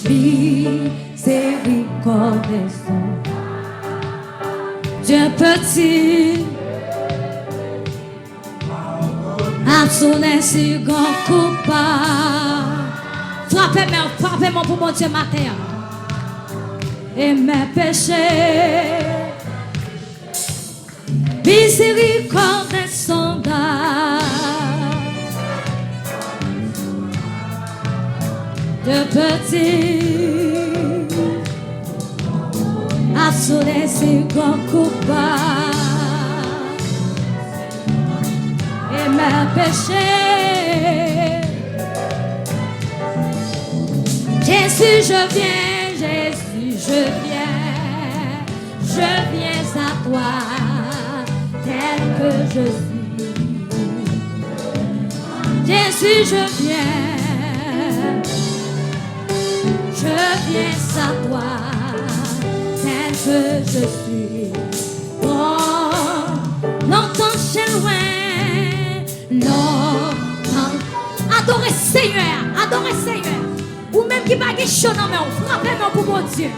Miséricorde son Dieu petit Absolument si grand coupable Frappez-moi pour mon Dieu matin et mes péchés Miséricorde son de petit Absolument si grand coupable et mes péchés Jésus je viens à toi tel que je suis Jésus je viens à toi tel que je suis longtemps chez loin longtemps adorez Seigneur ou même qui bague chaud non mais frappez-moi pour mon Dieu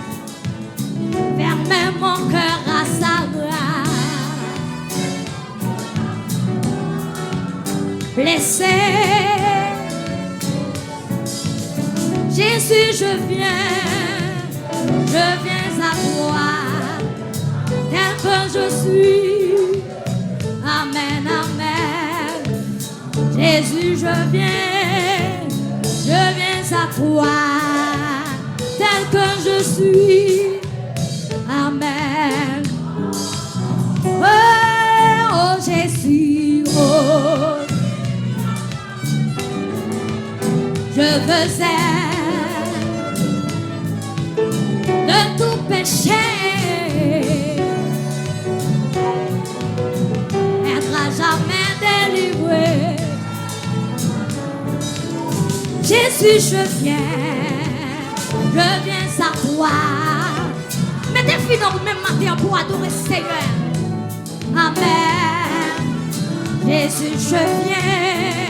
fermez mon cœur à sa grâce blessé Jésus je viens à toi tel que je suis amen amen Jésus je viens à toi tel que je suis amen oh Jésus oh je veux de tout péché être à jamais délivré Jésus je viens à toi mettez fin dans même matin pour adorer Seigneur amen Jésus je viens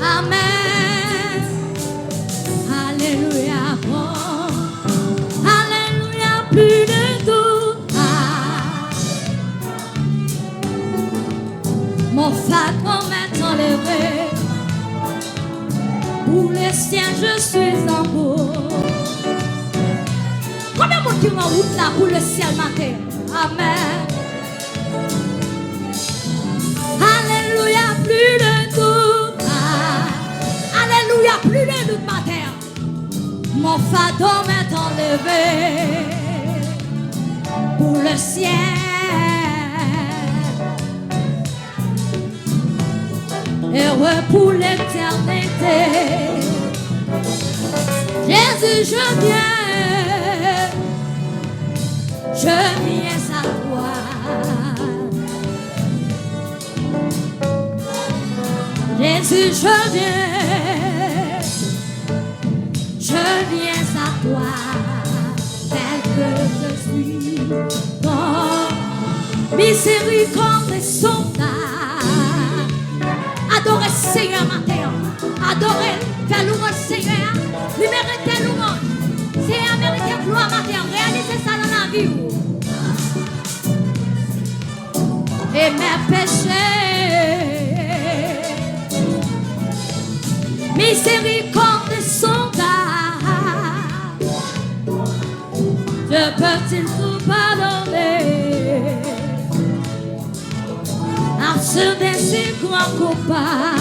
amen alléluia alléluia plus de doute mon fardeau m'est enlevé pour le ciel je suis en route combien de monde qui est en route là pour le ciel matin amen alléluia plus de doute alléluia plus de doute matin mon fardeau m'est enlevé pour le ciel heureux pour l'éternité Jésus je viens à toi Jésus je viens à toi tel que je suis ton miséricorde et son adorez Seigneur matin adorez fais louange Seigneur lui mérite louange Seigneur mérite gloire matin réalisez ça dans la vie et mes péchés miséricorde et son je peux-il tout pardonner absurde et si grand coupable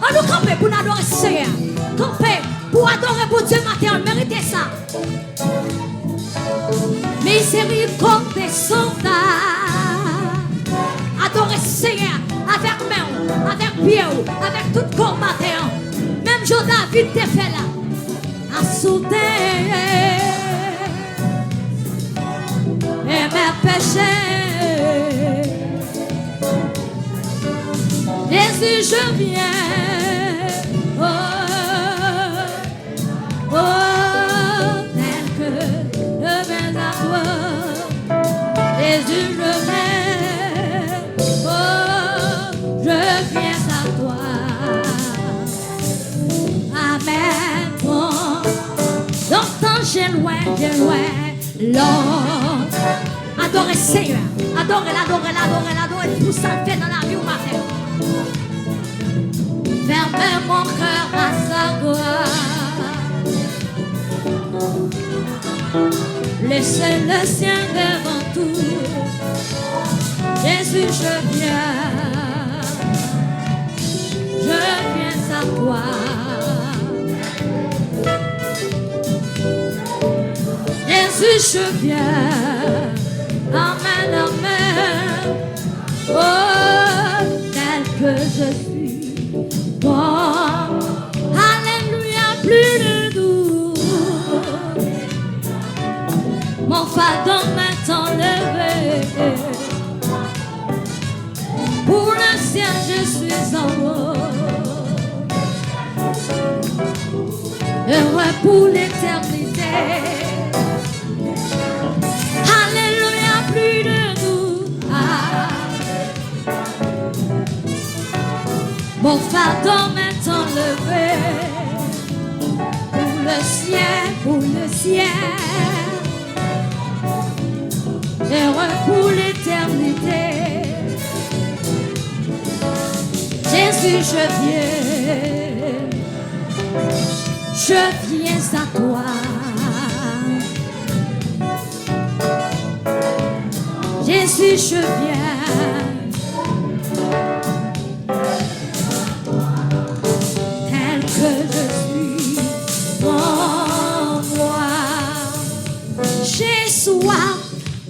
on nous camper pour adorer Seigneur camper pour adorer pour Dieu matin on mérite ça miséricorde et son adorer Seigneur avec main avec pied avec tout corps matin même Jean David te fait là à souder et mes péchés Jésus je viens tel que je viens à toi Jésus je viens à toi j'ai loin, Lord. Adorez Seigneur, adorez, l'adorez, l'adorez, l'adorez, tout ça fait dans la vie au matin. Fermez mon cœur à sa gloire. Laissez le ciel devant tout. Jésus, je viens à toi. Jésus, je viens. Amen, amen. Oh, tel que je suis. Bon, alléluia, plus de doute. Mon fardeau m'est enlevé. Pour le ciel, je suis en haut. Heureux pour l'éternité. Alléluia, plus de doute. Mon fardeau m'est enlevé. Pour le ciel, heureux pour l'éternité. Jésus, je viens à toi. Jésus, je viens. Tel que je suis, prends-moi. J'ai soif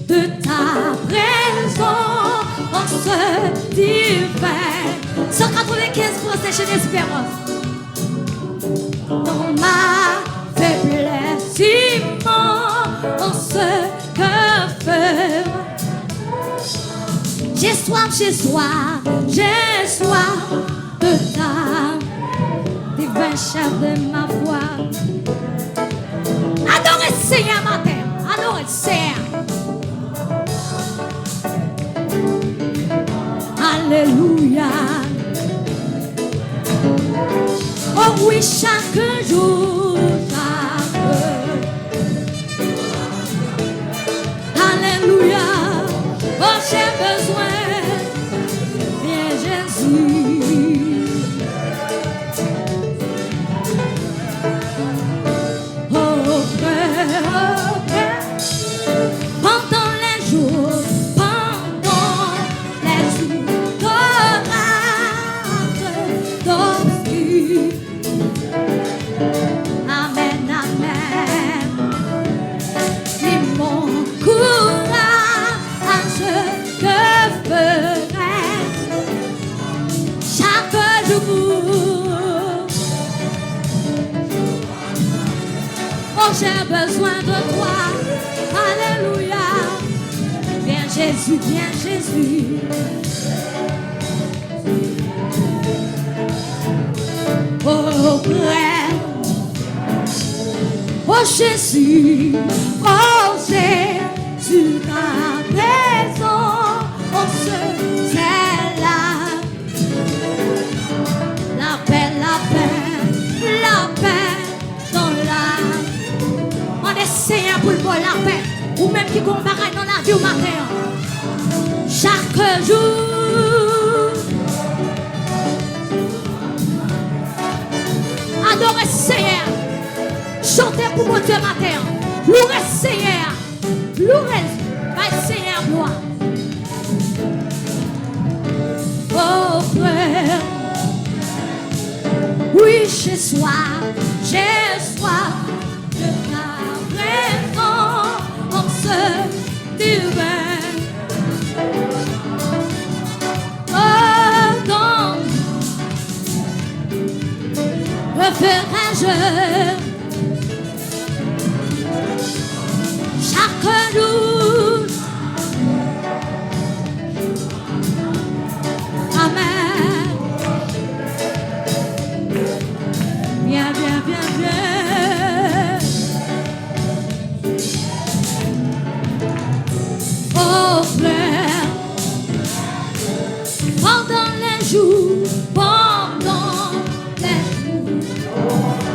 de ta présence en ce divin. 195 Français chez l'Espérance. Dans ma faiblesse immense, en ce que faire. J'ai soif de ta divine chair de ma foi. Adorez le Seigneur matin, adorez le Seigneur. Alléluia. Oh oui, chaque jour, alléluia. Oh, j'ai besoin, viens Jésus. Oh, frère, pendant les jours d'obscur. Amen, amen. C'est mon courage que ferai chaque jour. Oh, j'ai besoin de toi. Alléluia. Viens Jésus, viens Jésus. Oh, frère. Oh Jésus, ta présence, oh c'est là. La paix dans l'âme. On est Seigneur pour le bon la paix. Ou même qui combat dans la vie au matin. Chaque jour. Adorez Seigneur. Chantez pour mon Dieu matin. Louez Seigneur. Louez Seigneur gloire. Oh frère. Oui, j'ai soif de ta présence divine. Oh, donc, referai-je chaque jour. Amen. Viens. Oh frère, pendant les jours,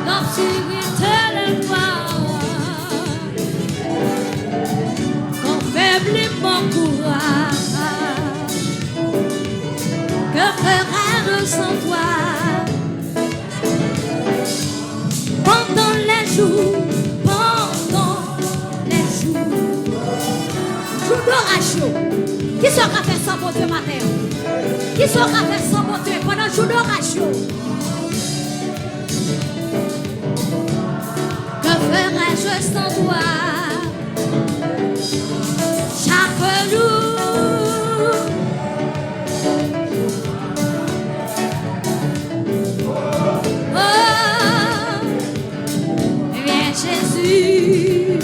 l'obscurité le noir. sont qu'à faire sans bon Dieu matin? Qui sont qu'à faire sans bon Dieu pendant le jour d'orage? Que ferais-je sans toi? Chaque jour, oh, viens Jésus.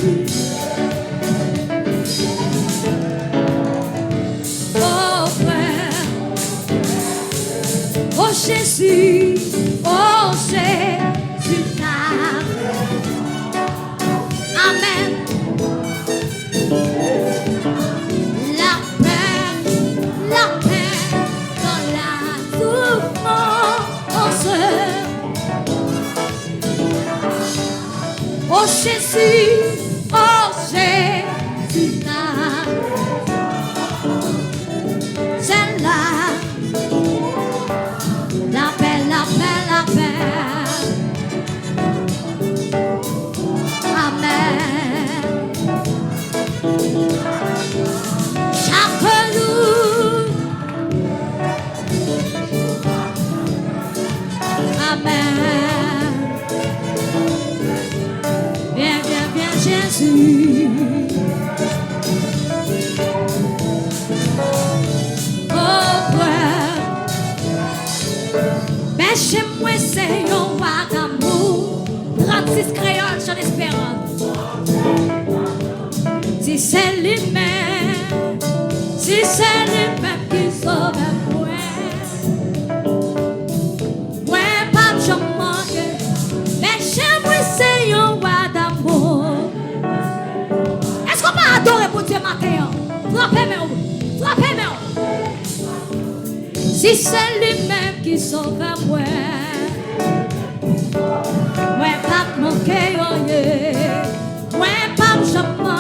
Oh frère, oh Jésus, oh Jésus, amen. La paix dans la souffrance. Oh Jésus, oh Jésus, c'est là. La paix, la paix, la paix. Amen. Chaque jour. Amen. Viens, viens, viens, Jésus. Oh, frère. Mais chez moi, c'est un roi d'amour. 36 créoles, j'en espère. Si c'est lui-même, si c'est lui-même qui sauve moi, moi pas je manque, mais chez moi c'est un roi d'amour. Est-ce qu'on peut adorer pour Dieu matin? Frappez-moi, frappez-moi. Si c'est lui-même qui sauve moi, moi pas manquer rien, moi pas je manque.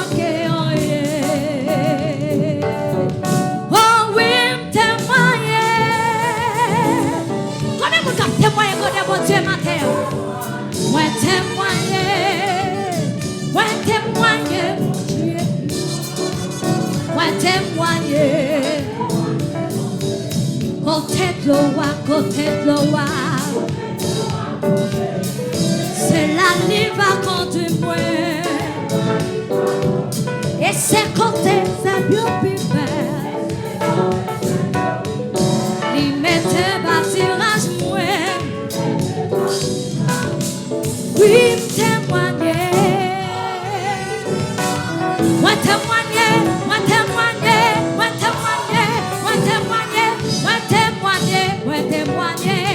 Témoigner de mon Dieu matin. Moi témoigner, moi témoigner mon Dieu. Moi témoigner. Côté de l'oie. C'est la live à conduire moi. Et c'est côté c'est bien plus belle. Il mettait bâtirage moi. Oui, témoigner. Moi témoigner, moi témoigner, moi témoigner, moi témoigner, moi témoigner, moi témoigner.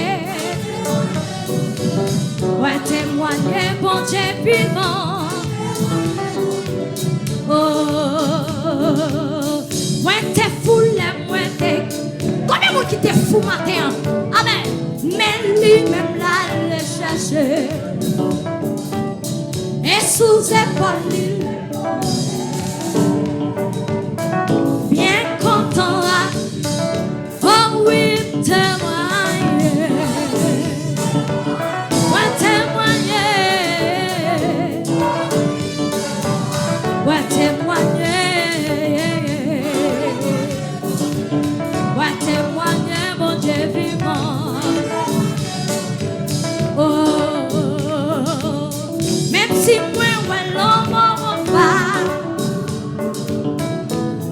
Moi témoigner, bon Dieu vivant. Oh, moi t'es fou, moi t'es. Combien de monde qui t'es fou matin? Amen. Mais lui-même là le chercher. Et sous épaule, bien content là. Oh oui, témoigner. Moi témoigner. Moi témoigner. Moi témoigner, mon Dieu vivant. Oh, même si moi, l'homme pas,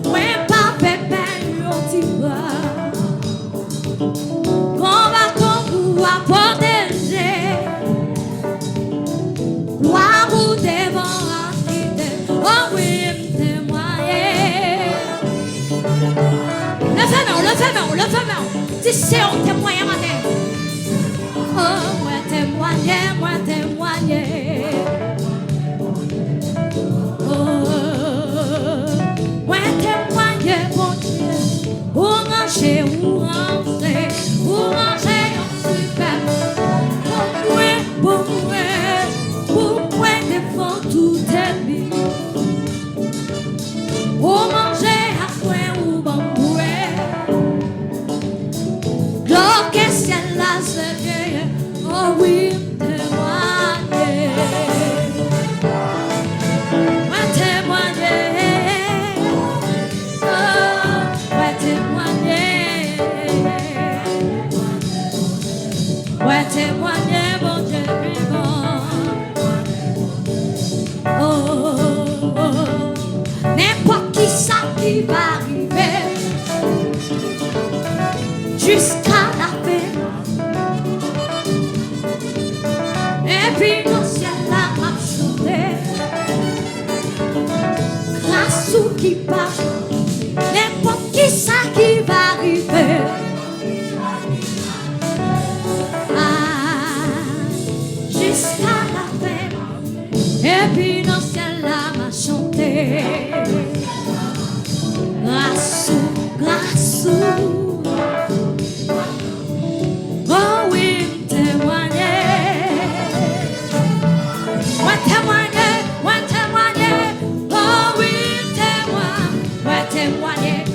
moi, pas bébé, on t'y va. Qu'on va pouvoir protéger, gloire ou devant la oh oui, témoigner. Le fameux, si c'est un témoin matin. Oh, moi témoigner. Oh, moi témoigner, mon Dieu. Pour ranger, super. Pour moi, défendre tout est bien. Pour manger à point ou bamboué. L'orchestre là se vieille. puis dans le ciel là m'a chanté. Grâce ou qui passe, n'importe qui ça qui va arriver. Jusqu'à la fin, et puis dans le ciel là m'a chanté. Grâce ou, oh oui, témoigner, oh oui, témoigner,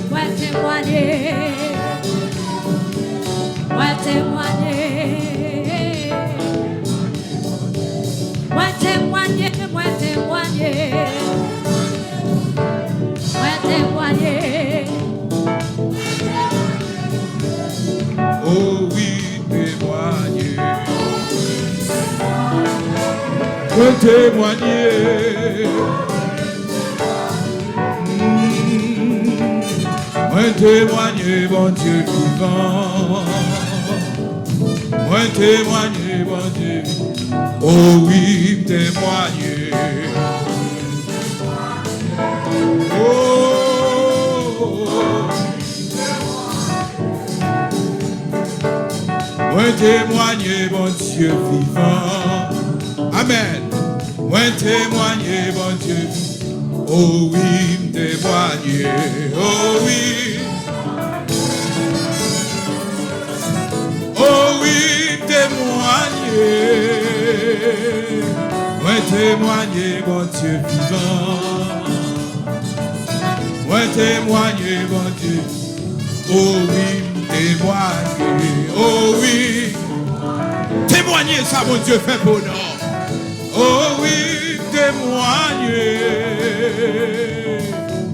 Oh oui, témoigner. Moi témoigner. Moi témoigner, bon Dieu vivant. Moi témoigner, bon Dieu. Oh oui, témoigner. Oh. Moi témoigner, bon Dieu vivant. Amen. Moi témoigner, bon Dieu. Oh oui, témoigner. Oh oui. Oh oui, témoigner. Moi témoigner, bon Dieu vivant. Moi témoigner, bon Dieu. Oh oui, témoigner. Oh oui. Témoigner, ça, mon Dieu, fait pour nous. Oh oui, témoigner.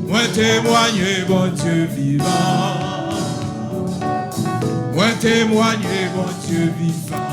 Moi témoigner, bon Dieu vivant. Moi témoigner, bon Dieu vivant.